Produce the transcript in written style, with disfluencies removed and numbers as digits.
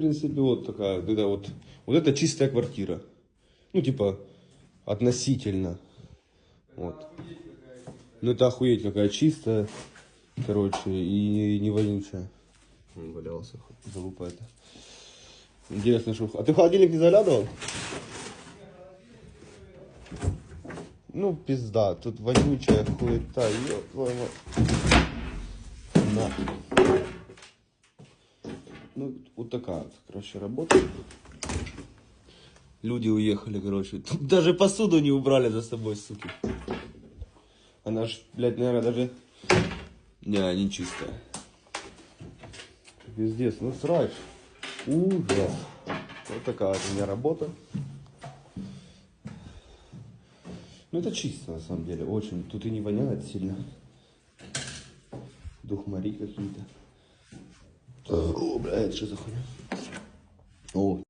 принципе, вот такая, вот это чистая квартира. Ну, типа, относительно. Вот. Ну, это охуеть какая чистая, короче, и не вонючая. Он валялся, залупа это. Интересно, что... А ты в холодильник не заглядывал? Ну, пизда, тут вонючая хуета, ёб твою мать. На. Ну, вот такая вот, короче, работа. Люди уехали, короче. Тут даже посуду не убрали за собой, суки. Она ж, блядь, наверное, даже... Не чистая. Пиздец, ну срач. Ужас. Вот такая вот у меня работа. Ну это чисто, на самом деле, очень. Тут и не воняет сильно. Духмари какие-то. О, блядь, что за хуйня? О.